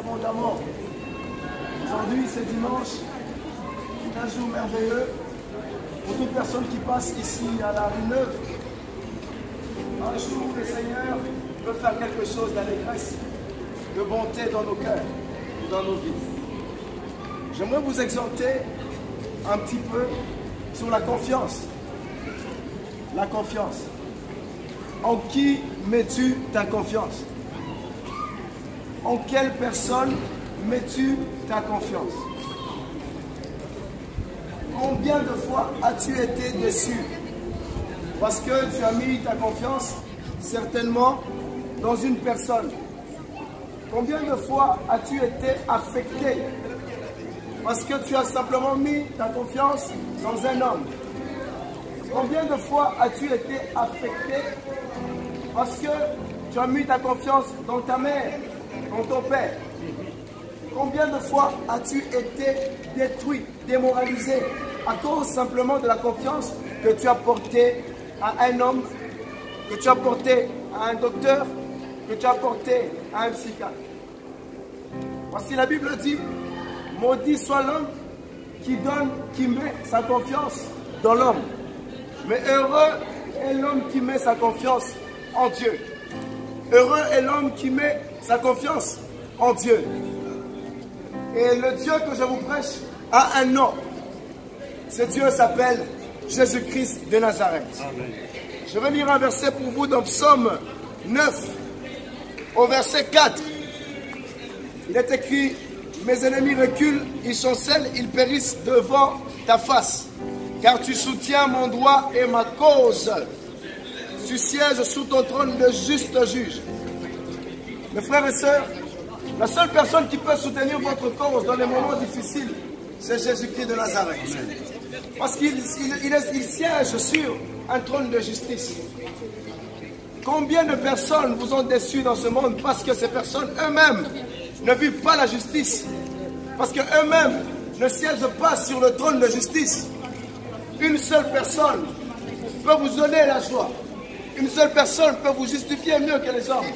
abondamment. Aujourd'hui, c'est dimanche, un jour merveilleux pour toute personne qui passe ici à la rue Neuve. Un jour où le Seigneur peut faire quelque chose d'allégresse, de bonté dans nos cœurs, dans nos vies. J'aimerais vous exhorter un petit peu sur la confiance. La confiance. En qui mets-tu ta confiance? En quelle personne mets-tu ta confiance? Combien de fois as-tu été déçu? Parce que tu as mis ta confiance certainement dans une personne. Combien de fois as-tu été affecté? Parce que tu as simplement mis ta confiance dans un homme. Combien de fois as-tu été affecté parce que tu as mis ta confiance dans ta mère, dans ton père? Combien de fois as-tu été détruit, démoralisé à cause simplement de la confiance que tu as portée à un homme, que tu as portée à un docteur, que tu as portée à un psychiatre? Voici la Bible dit, maudit soit l'homme qui met sa confiance dans l'homme. Mais heureux est l'homme qui met sa confiance en Dieu. Heureux est l'homme qui met sa confiance en Dieu. Et le Dieu que je vous prêche a un nom. Ce Dieu s'appelle Jésus-Christ de Nazareth. Amen. Je vais lire un verset pour vous dans Psaume 9, au verset 4. Il est écrit, mes ennemis reculent, ils chancellent, ils périssent devant ta face. Car tu soutiens mon droit et ma cause. Tu sièges sous ton trône de juste juge. Mes frères et sœurs, la seule personne qui peut soutenir votre cause dans les moments difficiles, c'est Jésus-Christ de Nazareth. Parce qu'il siège sur un trône de justice. Combien de personnes vous ont déçus dans ce monde parce que ces personnes eux-mêmes ne vivent pas la justice? Parce qu'eux-mêmes ne siègent pas sur le trône de justice. Une seule personne peut vous donner la joie. Une seule personne peut vous justifier mieux que les hommes.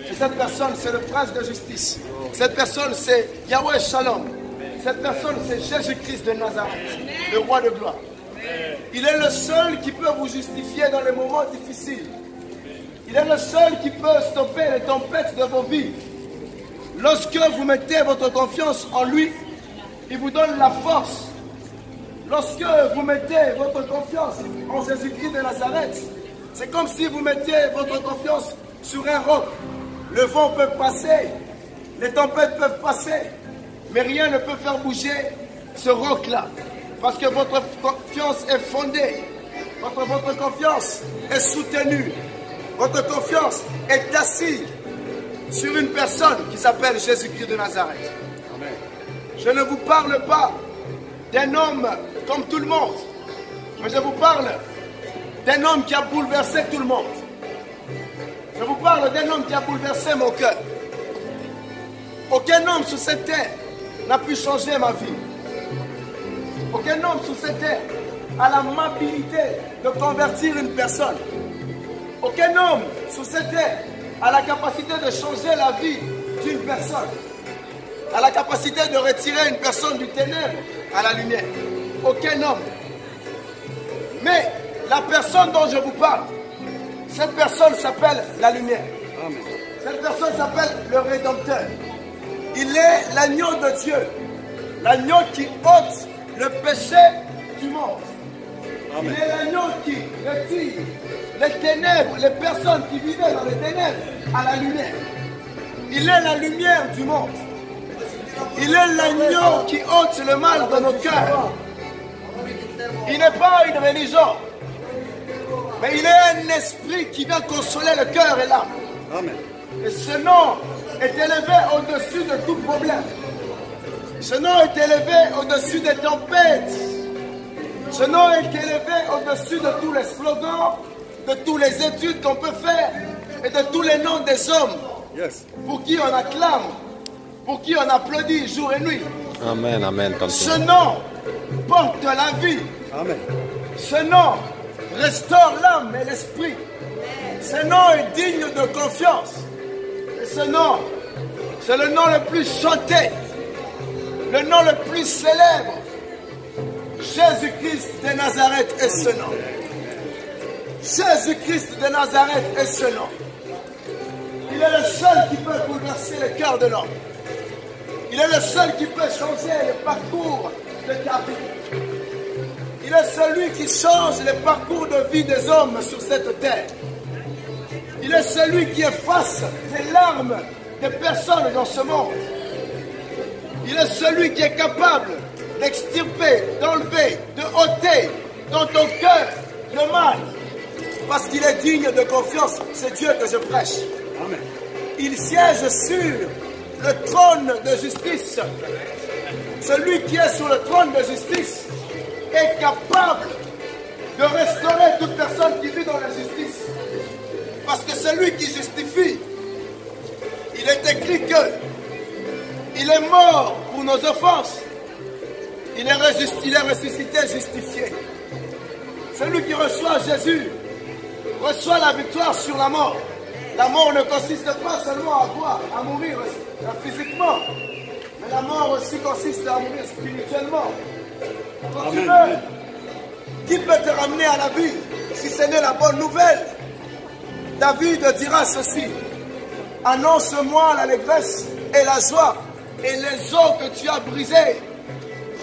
Et cette personne, c'est le prince de justice. Cette personne, c'est Yahweh Shalom. Cette personne, c'est Jésus-Christ de Nazareth, le roi de gloire. Il est le seul qui peut vous justifier dans les moments difficiles. Il est le seul qui peut stopper les tempêtes de vos vies. Lorsque vous mettez votre confiance en lui, il vous donne la force. Lorsque vous mettez votre confiance en Jésus-Christ de Nazareth, c'est comme si vous mettiez votre confiance sur un roc. Le vent peut passer, les tempêtes peuvent passer, mais rien ne peut faire bouger ce roc-là. Parce que votre confiance est fondée, votre confiance est soutenue, votre confiance est assise sur une personne qui s'appelle Jésus-Christ de Nazareth. Amen. Je ne vous parle pas d'un homme comme tout le monde, mais je vous parle d'un homme qui a bouleversé tout le monde. Je vous parle d'un homme qui a bouleversé mon cœur. Aucun homme sur cette terre n'a pu changer ma vie. Aucun homme sur cette terre a l'amabilité de convertir une personne. Aucun homme sur cette terre a la capacité de changer la vie d'une personne. A la capacité de retirer une personne du ténèbre à la lumière. Aucun homme. Mais la personne dont je vous parle, cette personne s'appelle la lumière. Amen. Cette personne s'appelle le Rédempteur. Il est l'agneau de Dieu. L'agneau qui ôte le péché du monde. Amen. Il est l'agneau qui retire les ténèbres, les personnes qui vivaient dans les ténèbres à la lumière. Il est la lumière du monde. Il est l'agneau qui ôte le mal dans nos cœurs. Il n'est pas une religion, mais il est un esprit qui vient consoler le cœur et l'âme. Amen. Et ce nom est élevé au-dessus de tout problème. Ce nom est élevé au-dessus des tempêtes. Ce nom est élevé au-dessus de tous les slogans, de toutes les études qu'on peut faire et de tous les noms des hommes. Yes. Pour qui on acclame, pour qui on applaudit jour et nuit. Amen, amen. Ce nom porte la vie. Amen. Ce nom restaure l'âme et l'esprit. Ce nom est digne de confiance. Et ce nom C'est le nom le plus chanté, le nom le plus célèbre. Jésus-Christ de Nazareth est ce nom. Jésus-Christ de Nazareth est ce nom. Il est le seul qui peut bouleverser le cœur de l'homme. Il est le seul qui peut changer le parcours de ta vie. Il est celui qui change le parcours de vie des hommes sur cette terre. Il est celui qui efface les larmes des personnes dans ce monde. Il est celui qui est capable d'extirper, d'enlever, de ôter dans ton cœur le mal. Parce qu'il est digne de confiance. C'est Dieu que je prêche. Amen. Il siège sur le trône de justice. Celui qui est sur le trône de justice est capable de restaurer toute personne qui vit dans la justice. Parce que celui qui justifie, il est écrit que il est mort pour nos offenses. Il est ressuscité, justifié. Celui qui reçoit Jésus reçoit la victoire sur la mort. La mort ne consiste pas seulement à mourir physiquement, mais la mort aussi consiste à mourir spirituellement. Quand tu meurs, qui peut te ramener à la vie si ce n'est la bonne nouvelle? David dira ceci: annonce-moi l'allégresse et la joie, et les os que tu as brisés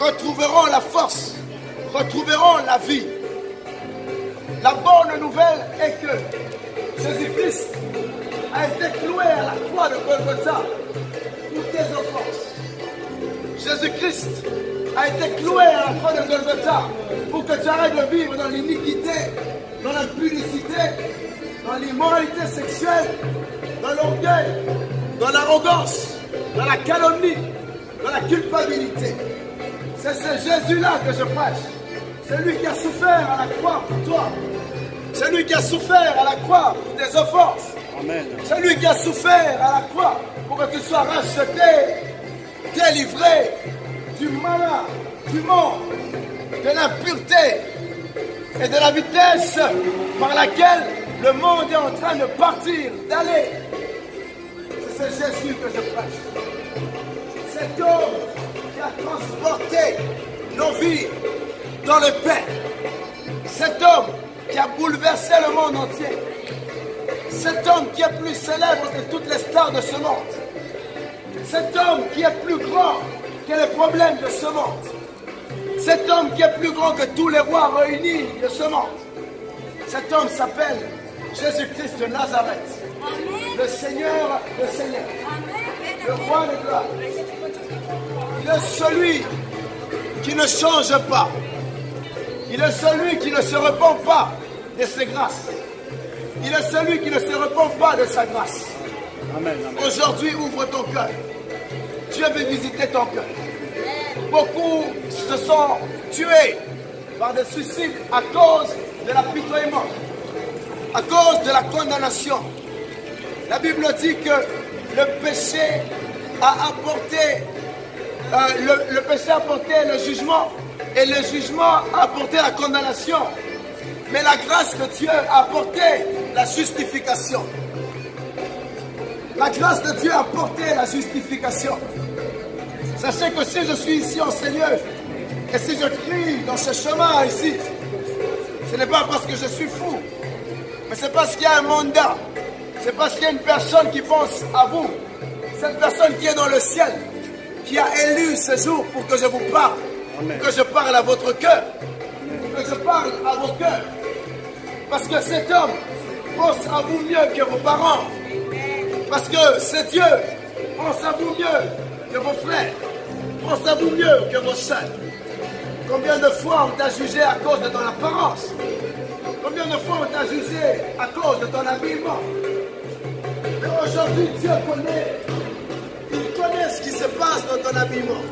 retrouveront la force, retrouveront la vie. La bonne nouvelle est que Jésus-Christ a été cloué à la croix de Golgotha pour tes offenses. Jésus-Christ a été cloué à la croix de Golgotha pour que tu arrêtes de vivre dans l'iniquité, dans l'impudicité, dans l'immoralité sexuelle, dans l'orgueil, dans l'arrogance, dans la calomnie, dans la culpabilité. C'est ce Jésus-là que je prêche. C'est lui qui a souffert à la croix pour toi. C'est lui qui a souffert à la croix pour tes offenses. Amen. C'est lui qui a souffert à la croix pour que tu sois racheté, délivré du malin, du monde, de l'impureté et de la vitesse par laquelle le monde est en train de partir, d'aller. C'est Jésus que je prêche. Cet homme qui a transporté nos vies dans le paix. Cet homme qui a bouleversé le monde entier. Cet homme qui est plus célèbre que toutes les stars de ce monde. Cet homme qui est plus grand que les problèmes de ce monde. Cet homme qui est plus grand que tous les rois réunis de ce monde. Cet homme s'appelle Jésus-Christ de Nazareth. Le Seigneur, le Seigneur. Le roi de gloire. Il est celui qui ne change pas. Il est celui qui ne se repent pas de ses grâces. Il est celui qui ne se repent pas de sa grâce. Amen. Aujourd'hui, ouvre ton cœur. Dieu veut visiter ton cœur. Beaucoup se sont tués par des suicides à cause de l'apitoiement, à cause de la condamnation. La Bible dit que le péché a apporté le péché a apporté le jugement et le jugement a apporté la condamnation. Mais la grâce de Dieu a apporté la justification. La grâce de Dieu a apporté la justification. Sachez que si je suis ici en Seigneur et si je crie dans ce chemin ici, ce n'est pas parce que je suis fou, mais c'est parce qu'il y a un mandat. C'est parce qu'il y a une personne qui pense à vous. Cette personne qui est dans le ciel, qui a élu ce jour pour que je vous parle, pour que je parle à votre cœur, pour que je parle à vos cœurs. Parce que cet homme pense à vous mieux que vos parents. Parce que ce Dieu pense à vous mieux que vos frères, pense à vous mieux que vos sœurs. Combien de fois on t'a jugé à cause de ton apparence? Combien de fois on t'a jugé à cause de ton habillement? Mais aujourd'hui, Dieu connaît. Il connaît ce qui se passe dans ton habillement.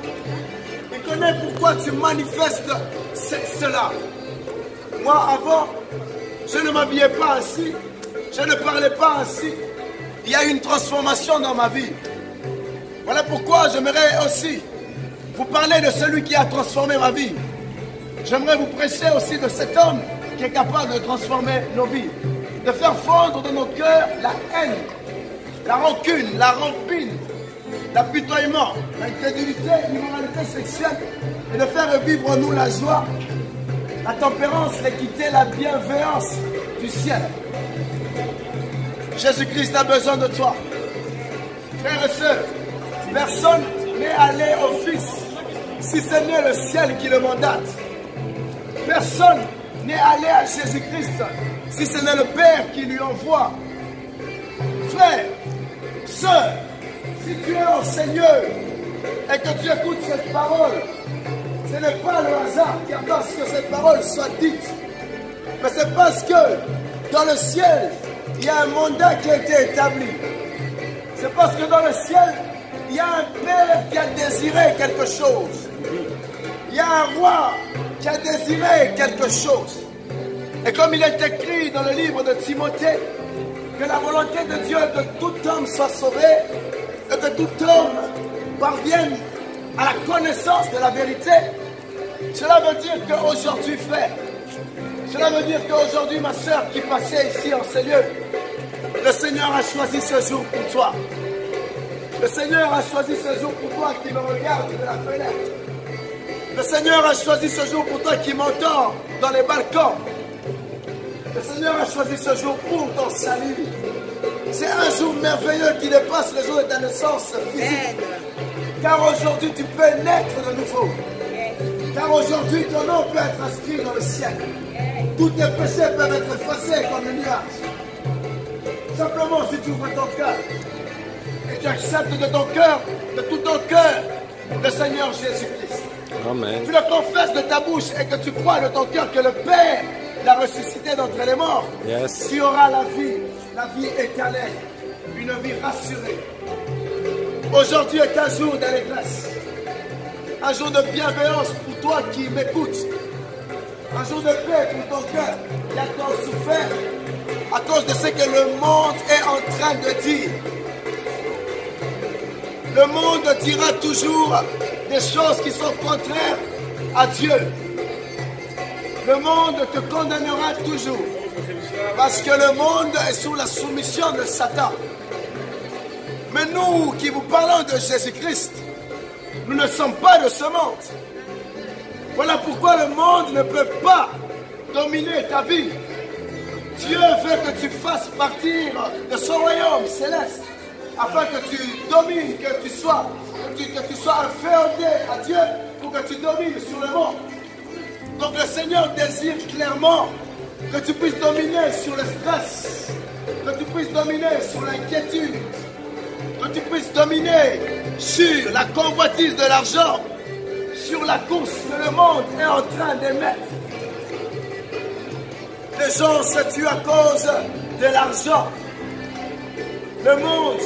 Il connaît pourquoi tu manifestes cela. Moi, avant, je ne m'habillais pas ainsi. Je ne parlais pas ainsi. Il y a eu une transformation dans ma vie. Voilà pourquoi j'aimerais aussi vous parler de celui qui a transformé ma vie. J'aimerais vous prêcher aussi de cet homme qui est capable de transformer nos vies. De faire fondre dans nos cœurs la haine, la rancune, la rampine, l'apitoiement, l'incrédulité, l'immoralité sexuelle, et de faire vivre en nous la joie, la tempérance, l'équité, la bienveillance du ciel. Jésus-Christ a besoin de toi. Frères et sœurs, personne n'est allé au Fils si ce n'est le ciel qui le mandate. Personne n'est allé à Jésus-Christ si ce n'est le Père qui lui envoie. Frère, sœur, si tu es en Seigneur et que tu écoutes cette parole, ce n'est pas le hasard qui a fait que cette parole soit dite, mais c'est parce que dans le ciel, il y a un mandat qui a été établi. C'est parce que dans le ciel, il y a un Père qui a désiré quelque chose. Il y a un roi qui a désiré quelque chose. Et comme il est écrit dans le livre de Timothée, que la volonté de Dieu est que tout homme soit sauvé et que tout homme parvienne à la connaissance de la vérité. Cela veut dire qu'aujourd'hui, frère, cela veut dire qu'aujourd'hui, ma soeur qui passait ici en ce lieu, le Seigneur a choisi ce jour pour toi. Le Seigneur a choisi ce jour pour toi qui me regarde de la fenêtre. Le Seigneur a choisi ce jour pour toi qui m'entend dans les balcons. Le Seigneur a choisi ce jour pour ton salut. C'est un jour merveilleux qui dépasse le jour de ta naissance physique. Car aujourd'hui, tu peux naître de nouveau. Car aujourd'hui, ton nom peut être inscrit dans le ciel. Tous tes péchés peuvent être effacés comme le nuage. Simplement, si tu ouvres ton cœur et tu acceptes de ton cœur, de tout ton cœur, le Seigneur Jésus-Christ. Amen. Tu le confesses de ta bouche et que tu crois de ton cœur que le Père l'a ressuscité d'entre les morts. Yes. Tu auras la vie éternelle, une vie rassurée. Aujourd'hui est un jour d'allégresse, un jour de bienveillance pour toi qui m'écoutes, un jour de paix pour ton cœur qui a tant souffert à cause de ce que le monde est en train de dire. Le monde dira toujours des choses qui sont contraires à Dieu. Le monde te condamnera toujours parce que le monde est sous la soumission de Satan. Mais nous qui vous parlons de Jésus-Christ, nous ne sommes pas de ce monde. Voilà pourquoi le monde ne peut pas dominer ta vie. Dieu veut que tu fasses partir de son royaume céleste, afin que tu domines, que tu sois inféodé à Dieu, pour que tu domines sur le monde. Donc le Seigneur désire clairement que tu puisses dominer sur le stress, que tu puisses dominer sur l'inquiétude, que tu puisses dominer sur la convoitise de l'argent, sur la course que le monde est en train d'émettre. Les gens se tuent à cause de l'argent. Le monde,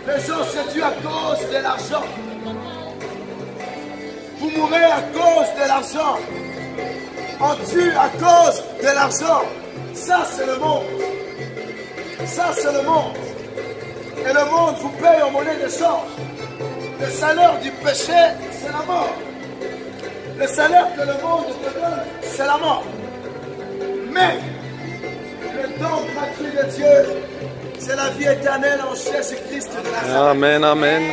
les gens se tuent à cause de l'argent. Vous mourrez à cause de l'argent. On tue à cause de l'argent. Ça, c'est le monde. Ça, c'est le monde. Et le monde vous paye en monnaie d'échange. Le salaire du péché, c'est la mort. Le salaire que le monde te donne, c'est la mort. Mais le don gratuit de Dieu, c'est la vie éternelle en Jésus-Christ de Nazareth. Amen, amen.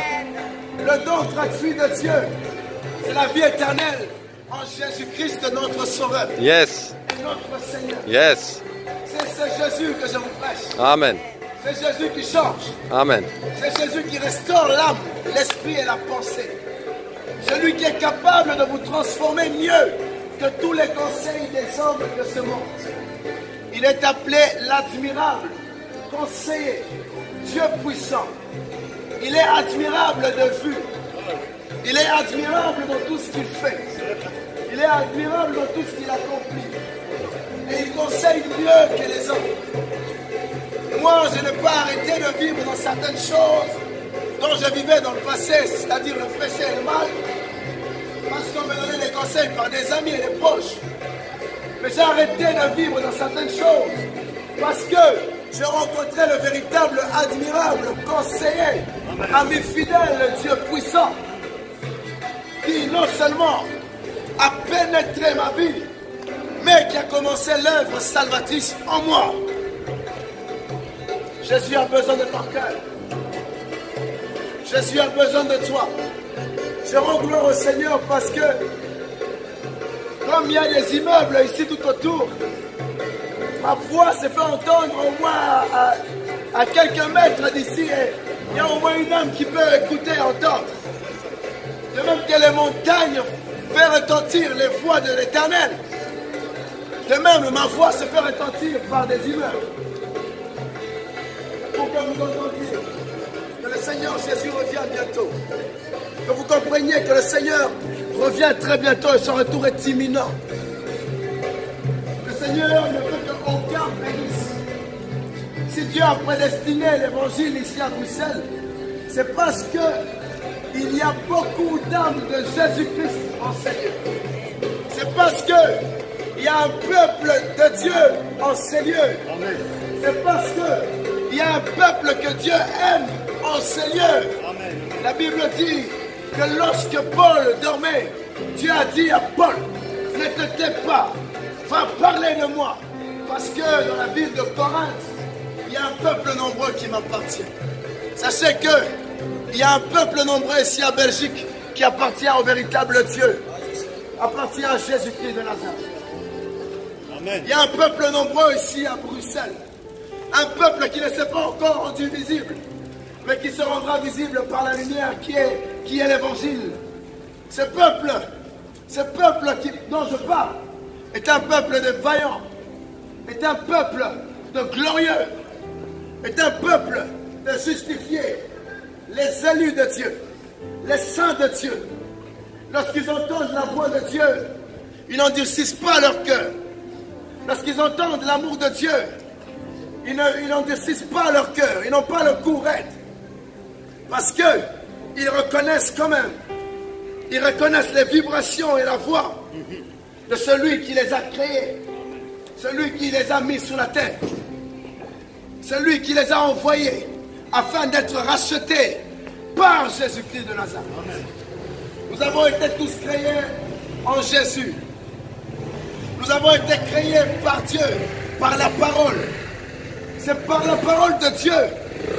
Le don gratuit de Dieu, c'est la vie éternelle en Jésus-Christ notre Sauveur. Yes. Et notre Seigneur. Yes. C'est Jésus que je vous prêche. Amen. C'est Jésus qui change. Amen. C'est Jésus qui restaure l'âme, l'esprit et la pensée. Celui qui est capable de vous transformer mieux que tous les conseils des hommes de ce monde. Il est appelé l'admirable, conseiller, Dieu puissant. Il est admirable de vue. Il est admirable dans tout ce qu'il fait. Il est admirable dans tout ce qu'il accomplit. Et il conseille mieux que les hommes. Moi, je n'ai pas arrêté de vivre dans certaines choses dont je vivais dans le passé, c'est-à-dire le péché et le mal, parce qu'on me donnait des conseils par des amis et des proches. Mais j'ai arrêté de vivre dans certaines choses parce que j'ai rencontré le véritable, admirable conseiller, ami fidèle, Dieu puissant, qui non seulement a pénétré ma vie, mais qui a commencé l'œuvre salvatrice en moi. Jésus a besoin de ton cœur. Jésus a besoin de toi. Je rends gloire au Seigneur parce que, comme il y a des immeubles ici tout autour, ma voix s'est fait entendre au moins à quelques mètres d'ici. Et il y a au moins une âme qui peut écouter et entendre. De même que les montagnes font retentir les voix de l'Éternel. De même, ma voix se fait retentir par des immeubles. Pour que vous entendiez que le Seigneur Jésus revient bientôt. Que vous compreniez que le Seigneur revient très bientôt et son retour est imminent. Le Seigneur ne veut qu'aucun périsse. Si Dieu a prédestiné l'évangile ici à Bruxelles, c'est parce que il y a beaucoup d'âmes de Jésus-Christ en Seigneur. C'est parce que il y a un peuple de Dieu en ces lieux. C'est parce que il y a un peuple que Dieu aime en ces lieux. Amen. La Bible dit que lorsque Paul dormait, Dieu a dit à Paul, ne te tais pas, va parler de moi. Parce que dans la ville de Corinthe, il y a un peuple nombreux qui m'appartient. Sachez que il y a un peuple nombreux ici à Belgique qui appartient au véritable Dieu, appartient à Jésus-Christ de Nazareth. Amen. Il y a un peuple nombreux ici à Bruxelles, un peuple qui ne s'est pas encore rendu visible, mais qui se rendra visible par la lumière qui est l'évangile. Ce peuple dont je parle est un peuple de vaillants, est un peuple de glorieux, est un peuple de justifiés, les élus de Dieu, les saints de Dieu. Lorsqu'ils entendent la voix de Dieu, ils n'endurcissent pas leur cœur. Lorsqu'ils entendent l'amour de Dieu, ils n'endurcissent pas leur cœur, ils n'ont pas le cou raide. Parce qu'ils reconnaissent quand même, ils reconnaissent les vibrations et la voix de celui qui les a créés, celui qui les a mis sur la terre, celui qui les a envoyés afin d'être rachetés par Jésus-Christ de Nazareth. Nous avons été tous créés en Jésus. Nous avons été créés par Dieu, par la parole. C'est par la parole de Dieu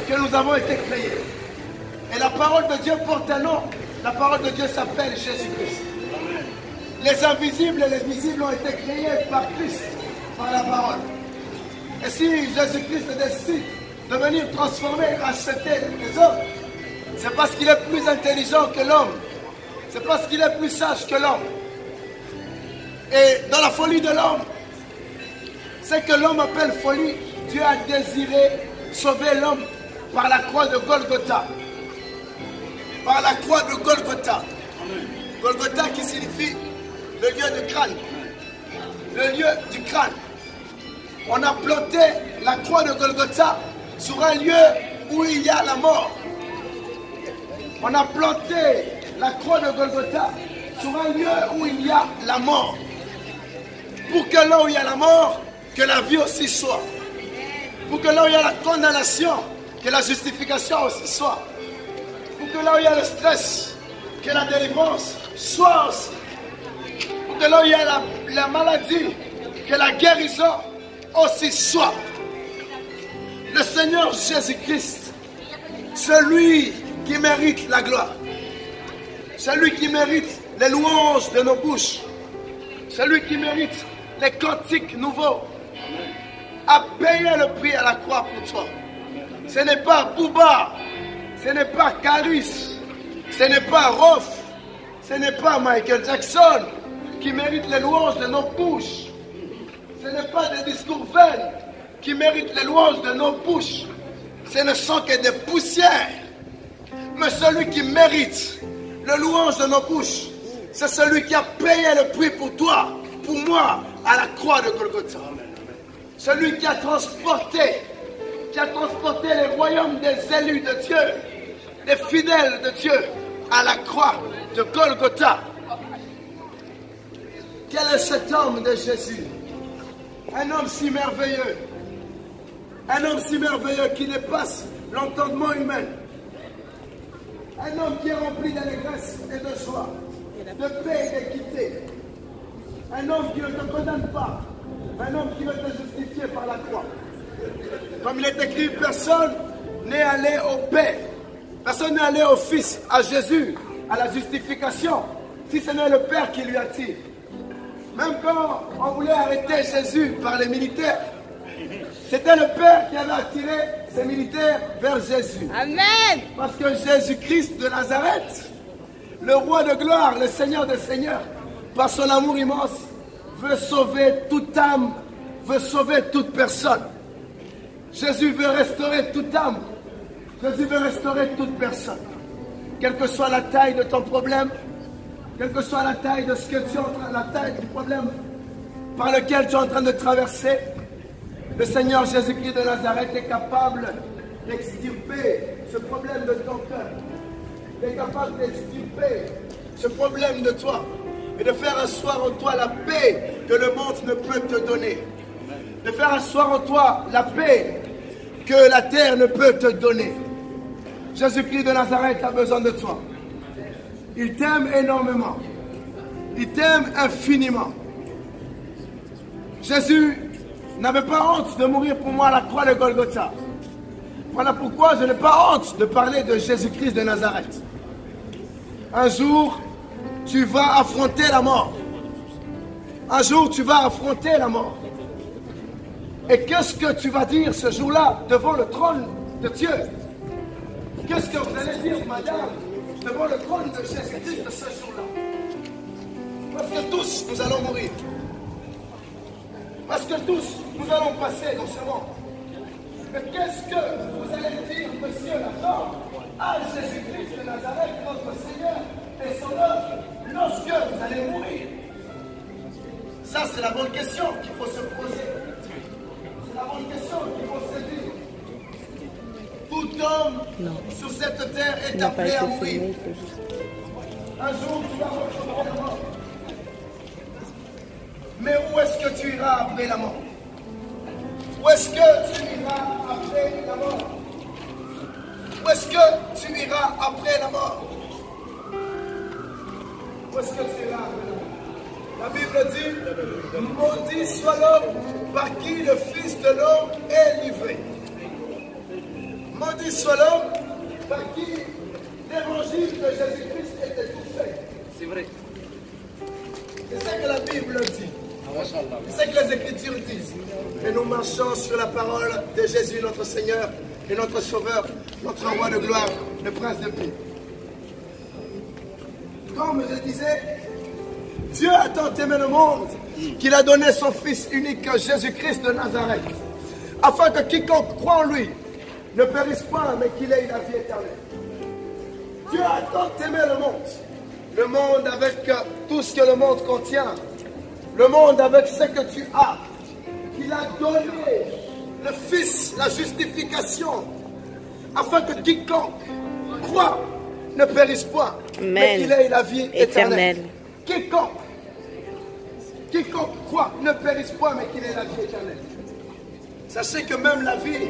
que nous avons été créés. Et la parole de Dieu porte un nom. La parole de Dieu s'appelle Jésus-Christ. Les invisibles et les visibles ont été créés par Christ, par la parole. Et si Jésus-Christ décide de venir transformer et racheter les hommes, c'est parce qu'il est plus intelligent que l'homme. C'est parce qu'il est plus sage que l'homme. Et dans la folie de l'homme, c'est que l'homme appelle folie. Dieu a désiré sauver l'homme par la croix de Golgotha. Par la croix de Golgotha. Golgotha qui signifie le lieu du crâne. Le lieu du crâne. On a planté la croix de Golgotha sur un lieu où il y a la mort. On a planté la croix de Golgotha sur un lieu où il y a la mort. Pour que là où il y a la mort, que la vie aussi soit. Pour que là où il y a la condamnation, que la justification aussi soit. Pour que là où il y a le stress, que la délivrance soit aussi. Pour que là où il y a la maladie, que la guérison aussi soit. Le Seigneur Jésus-Christ, celui qui mérite la gloire, celui qui mérite les louanges de nos bouches, celui qui mérite les cantiques nouveaux, a payé le prix à la croix pour toi. Ce n'est pas Bouba, ce n'est pas Caris, ce n'est pas Rof, ce n'est pas Michael Jackson qui mérite les louanges de nos bouches. Ce n'est pas des discours vains qui méritent les louanges de nos bouches. Ce ne sont que des poussières. Mais celui qui mérite le louange de nos bouches, c'est celui qui a payé le prix pour toi, pour moi, à la croix de Golgotha. Celui qui a transporté les royaumes des élus de Dieu, des fidèles de Dieu, à la croix de Golgotha. Quel est cet homme de Jésus? Un homme si merveilleux. Un homme si merveilleux qui dépasse l'entendement humain. Un homme qui est rempli d'allégresse et de joie, de paix et d'équité. Un homme qui ne te condamne pas. Un homme qui veut te justifier par la croix. Comme il est écrit, personne n'est allé au Père Personne n'est allé au Fils, à Jésus, à la justification, si ce n'est le Père qui lui attire. Même quand on voulait arrêter Jésus par les militaires, c'était le Père qui avait attiré ces militaires vers Jésus. Amen. Parce que Jésus-Christ de Nazareth, le roi de gloire, le Seigneur des seigneurs, par son amour immense, veut sauver toute âme, veut sauver toute personne. Jésus veut restaurer toute âme. Jésus veut restaurer toute personne. Quelle que soit la taille de ton problème, quelle que soit la taille de ce que tu es en train, la taille du problème par lequel tu es en train de traverser, le Seigneur Jésus-Christ de Nazareth est capable d'extirper ce problème de ton cœur. Il est capable d'extirper ce problème de toi et de faire asseoir en toi la paix que le monde ne peut te donner. De faire asseoir en toi la paix que la terre ne peut te donner. Jésus-Christ de Nazareth a besoin de toi. Il t'aime énormément. Il t'aime infiniment. Jésus n'avait pas honte de mourir pour moi à la croix de Golgotha. Voilà pourquoi je n'ai pas honte de parler de Jésus-Christ de Nazareth. Un jour, tu vas affronter la mort. Un jour, tu vas affronter la mort. Et qu'est-ce que tu vas dire ce jour-là devant le trône de Dieu? Qu'est-ce que vous allez dire, madame, devant le trône de Jésus-Christ de ce jour-là? Parce que tous, nous allons mourir. Parce que tous, nous allons passer dans ce monde. Mais qu'est-ce que vous allez dire, monsieur l'accord, à Jésus-Christ de Nazareth, notre Seigneur et son œuvre, lorsque vous allez mourir? Ça, c'est la bonne question qu'il faut se poser. C'est la bonne question qu'il faut se dire. Tout homme sur cette terre est appelé à mourir. Un jour, tu vas retrouver la mort. Mais où est-ce que tu iras après la mort? Où est-ce que tu iras après la mort? Où est-ce que tu iras après la mort? Où est-ce que tu iras après la mort? La Bible dit, maudit soit l'homme par qui le Fils de l'homme est livré. Maudit soit l'homme par qui l'évangile de Jésus-Christ est étouffé. C'est vrai. C'est ça que la Bible dit. C'est ce que les Écritures disent. Et nous marchons sur la parole de Jésus, notre Seigneur et notre Sauveur, notre Roi de gloire, le Prince de paix. Comme je disais, Dieu a tant aimé le monde qu'il a donné son Fils unique, Jésus-Christ de Nazareth, afin que quiconque croit en lui ne périsse pas, mais qu'il ait la vie éternelle. Dieu a tant aimé le monde avec tout ce que le monde contient, le monde avec ce que tu as, qu'il a donné le Fils, la justification, afin que quiconque croit ne périsse pas, mais qu'il ait la vie éternelle. Quiconque croit ne périsse pas, mais qu'il ait la vie éternelle. Sachez que même la vie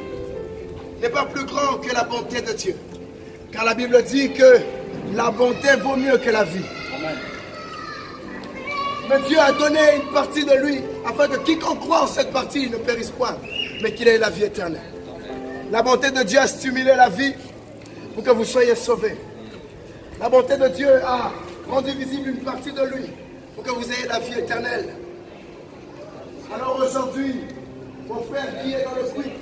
n'est pas plus grande que la bonté de Dieu. Car la Bible dit que la bonté vaut mieux que la vie. Amen. Mais Dieu a donné une partie de lui, afin que quiconque croit en cette partie ne périsse point, mais qu'il ait la vie éternelle. La bonté de Dieu a stimulé la vie pour que vous soyez sauvés. La bonté de Dieu a rendu visible une partie de lui pour que vous ayez la vie éternelle. Alors aujourd'hui, mon frère qui est dans le puits,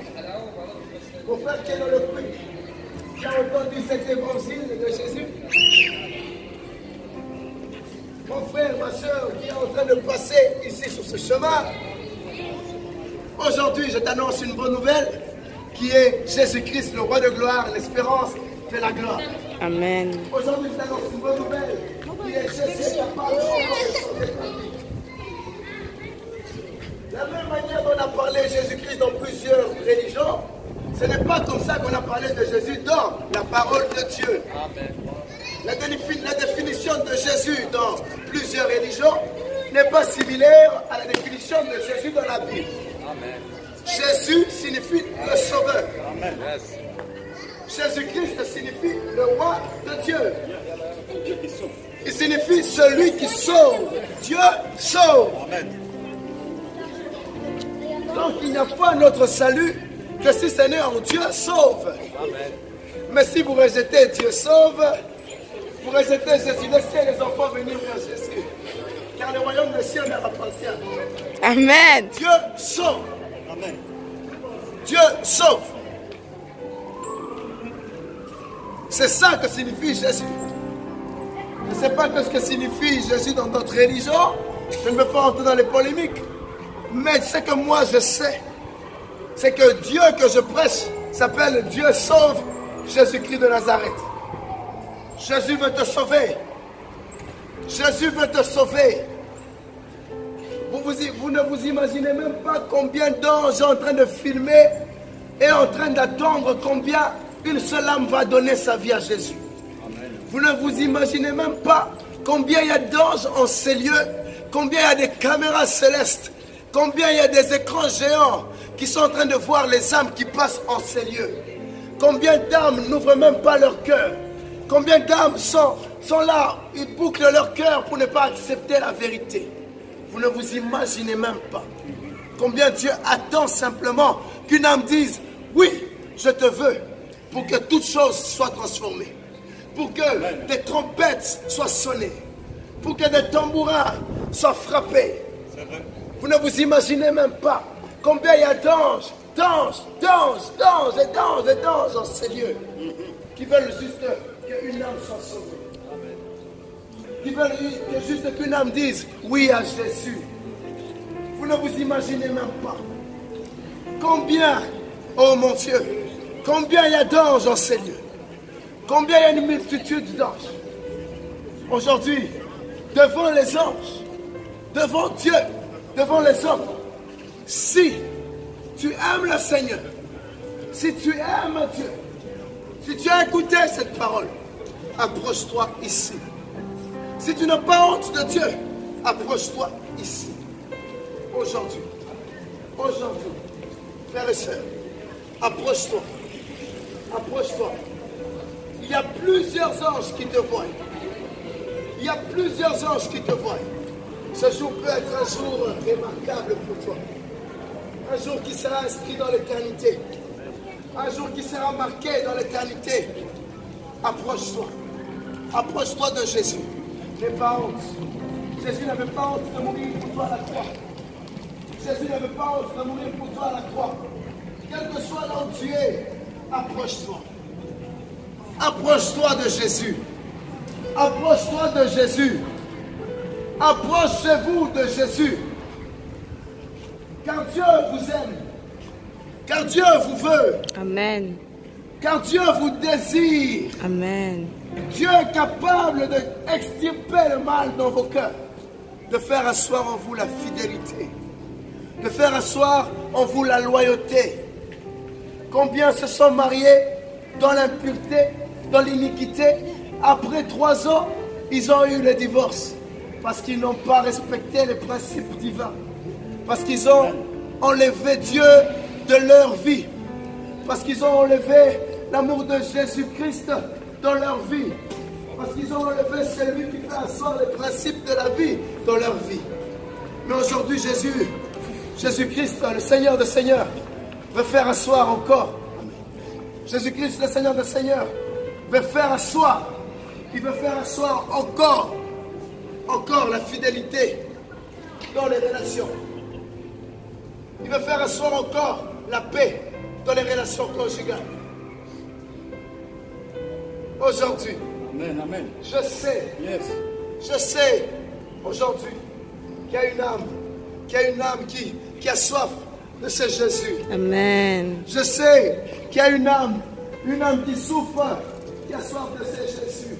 mon frère qui est dans le puits, qui a entendu cet évangile de Jésus, mon frère, ma soeur qui est en train de passer ici sur ce chemin, aujourd'hui je t'annonce une bonne nouvelle qui est Jésus-Christ, le roi de gloire, l'espérance de la gloire. Amen. Aujourd'hui je t'annonce une bonne nouvelle qui est Jésus capable de sauver ta vie. La même manière dont on a parlé de Jésus-Christ dans plusieurs religions, ce n'est pas comme ça qu'on a parlé de Jésus dans la parole de Dieu. Amen. La définition de Jésus dans plusieurs religions n'est pas similaire à la définition de Jésus dans la Bible. Amen. Jésus signifie le Sauveur. Amen. Jésus-Christ signifie le Roi de Dieu. Il signifie celui qui sauve. Dieu sauve. Amen. Donc il n'y a pas notre salut que si ce n'est en Dieu sauve. Amen. Mais si vous rejetez, Dieu sauve. Vous rejetez Jésus, laissez les enfants venir vers Jésus. Car le royaume des cieux leur appartient. Amen. Dieu sauve. Amen. Dieu sauve. C'est ça que signifie Jésus. Je ne sais pas ce que signifie Jésus dans notre religion. Je ne veux pas entrer dans les polémiques. Mais ce que moi je sais, c'est que Dieu que je prêche s'appelle Dieu sauve Jésus-Christ de Nazareth. Jésus veut te sauver. Jésus veut te sauver. Vous ne vous imaginez même pas combien d'anges sont en train de filmer et en train d'attendre combien une seule âme va donner sa vie à Jésus. Amen. Vous ne vous imaginez même pas combien il y a d'anges en ces lieux, combien il y a des caméras célestes, combien il y a des écrans géants qui sont en train de voir les âmes qui passent en ces lieux. Combien d'âmes n'ouvrent même pas leur cœur. Combien d'âmes sont là, ils bouclent leur cœur pour ne pas accepter la vérité. Vous ne vous imaginez même pas combien Dieu attend simplement qu'une âme dise « Oui, je te veux » pour que toute chose soit transformée. Pour que des trompettes soient sonnées. Pour que des tambourins soient frappés. Vous ne vous imaginez même pas combien il y a d'anges en ces lieux qui veulent juste qu'une âme soit sauvée. Qui veulent juste qu'une âme dise oui à Jésus. Vous ne vous imaginez même pas combien, oh mon Dieu, combien il y a d'anges en ces lieux. Combien il y a une multitude d'anges. Aujourd'hui, devant les anges, devant Dieu, devant les hommes, si tu aimes le Seigneur, si tu aimes Dieu, si tu as écouté cette parole, approche-toi ici. Si tu n'as pas honte de Dieu, approche-toi ici. Aujourd'hui, frères et sœurs, approche-toi. Approche-toi. Il y a plusieurs anges qui te voient. Il y a plusieurs anges qui te voient. Ce jour peut être un jour remarquable pour toi. Un jour qui sera inscrit dans l'éternité. Un jour qui sera marqué dans l'éternité. Approche-toi. Approche-toi de Jésus. N'aie pas honte. Jésus n'avait pas honte de mourir pour toi à la croix. Jésus n'avait pas honte de mourir pour toi à la croix. Quel que soit là où tu es, approche-toi. Approche-toi de Jésus. Approche-toi de Jésus. Approchez-vous de Jésus. Car Dieu vous aime. Car Dieu vous veut. Amen. Car Dieu vous désire. Amen. Dieu est capable d'extirper le mal dans vos cœurs. De faire asseoir en vous la fidélité. De faire asseoir en vous la loyauté. Combien se sont mariés dans l'impureté, dans l'iniquité. Après 3 ans, ils ont eu le divorce. Parce qu'ils n'ont pas respecté les principes divins. Parce qu'ils ont enlevé Dieu de leur vie. Parce qu'ils ont enlevé l'amour de Jésus-Christ dans leur vie. Parce qu'ils ont enlevé celui qui fait asseoir les principes de la vie dans leur vie. Mais aujourd'hui, Jésus-Christ, le Seigneur des Seigneurs, veut faire asseoir encore. Jésus-Christ, le Seigneur des Seigneurs, veut faire asseoir. Il veut faire asseoir encore la fidélité dans les relations. Il veut faire asseoir encore la paix dans les relations conjugales. Aujourd'hui, amen, amen. Je sais aujourd'hui qu'il y a une âme qui a soif de ce Jésus. Amen. Je sais qu'il y a une âme qui souffre, qui a soif de ce Jésus.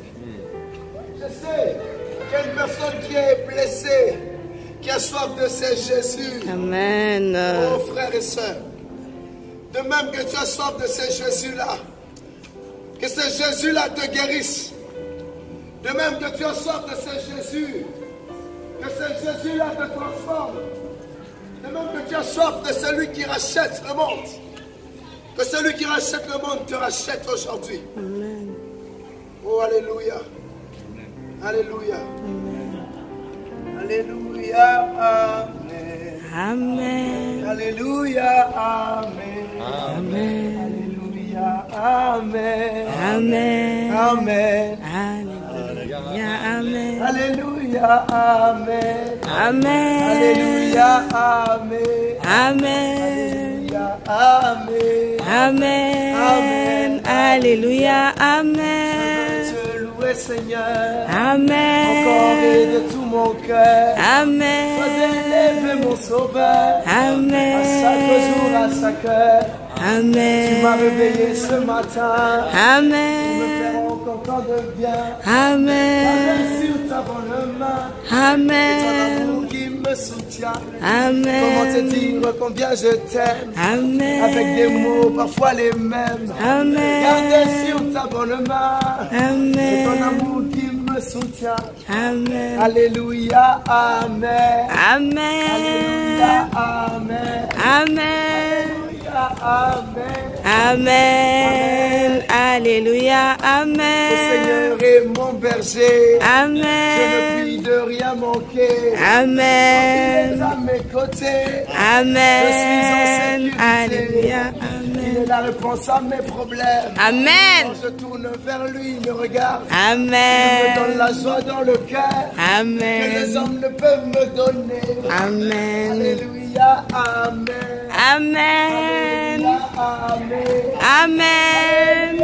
Je sais qu'il y a une personne qui est blessée, qui a soif de ce Jésus. Amen. Oh frères et sœurs, de même que tu as soif de ce Jésus-là, que ce Jésus-là te guérisse. De même que tu as soif de ce Jésus, que ce Jésus-là te transforme. De même que tu as soif de celui qui rachète le monde, que celui qui rachète le monde te rachète aujourd'hui. Amen. Oh, alléluia. Alléluia. Amen. Alléluia. Amen. Amen. Alléluia. Amen. Amen. Alléluia. Amen. Amen. Amen. Alléluia. Amen. Alléluia. Amen. Amen. Alléluia. Amen. Amen. Amen. Amen. Alléluia. Amen. Je louer Seigneur. Amen. Encore et de tout mon cœur. Amen. Sois élevé mon sauveur. Amen. À chaque jour, à chaque heure. Amen. Tu m'as réveillé ce matin. Amen. Me faire encore tant de bien. Amen. Sur ta bonne main. Et ton Amen. amour qui me soutient. Amen. Comment te dire combien je t'aime. Amen. Avec des mots parfois les mêmes. Amen. Garde sur ta bonne main. Et ton Amen. amour qui me soutient. Amen. Alléluia, Amen. Alléluia, Amen. Amen. Amen. Amen. Amen. Alléluia. Le Amen. Seigneur est mon berger. Je ne Amen. puis de rien manquer. Il est Amen. à mes côtés. Amen. Alléluia. Il est Amen. la réponse à mes problèmes. Amen. Quand je tourne vers lui, il me regarde. Il me Amen. donne la joie dans le cœur que les Amen. hommes ne peuvent me donner. Amen. Alléluia, Amen. Amen. Amen. Amen.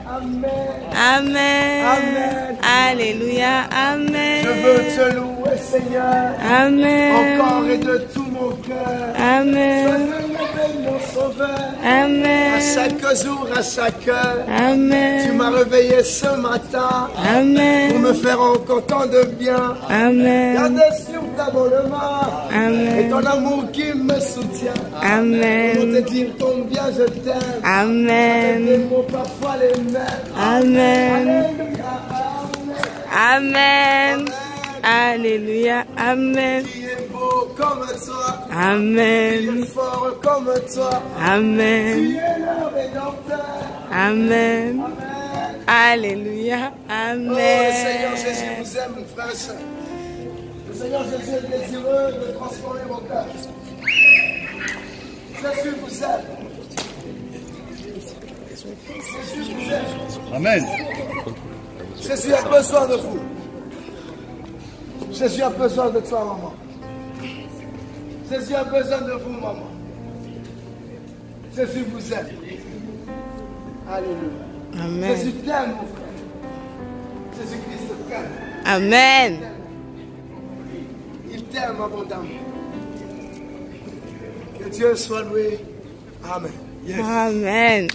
Amen. Amen. Amen. Alléluia. Amen. Je veux te louer, Seigneur, Amen. encore et de tout mon cœur. Sois Amen. élevé, mon sauveur. Amen. À chaque jour, à chaque heure, tu Amen. m'as réveillé ce matin pour Amen. me faire encore tant de bien. Amen. Gardez sur ta bonne main et ton Amen. amour qui me soutient. Pour te Amen. dire combien je t'aime. Des Amen. mots parfois les mêmes. Amen. Alléluia, Amen. Alléluia. Amen. qui est beau comme toi, qui Amen. est fort comme toi. Tu Amen. es le rédempteur. Amen. Amen. Alléluia. Oh, le Seigneur Amen. Jésus vous aime, frères et sœurs. Le Seigneur Jésus est désireux de transformer vos cœurs. Jésus vous aime. Jésus vous aime. Amen. Jésus a besoin de vous. Jésus a besoin de toi, maman. Jésus a besoin de vous, maman. Jésus vous aime. Alléluia. Amen. Jésus t'aime, mon frère. Jésus-Christ t'aime. Amen. Il t'aime abondamment. Que Dieu soit loué. Amen. Yes. Amen.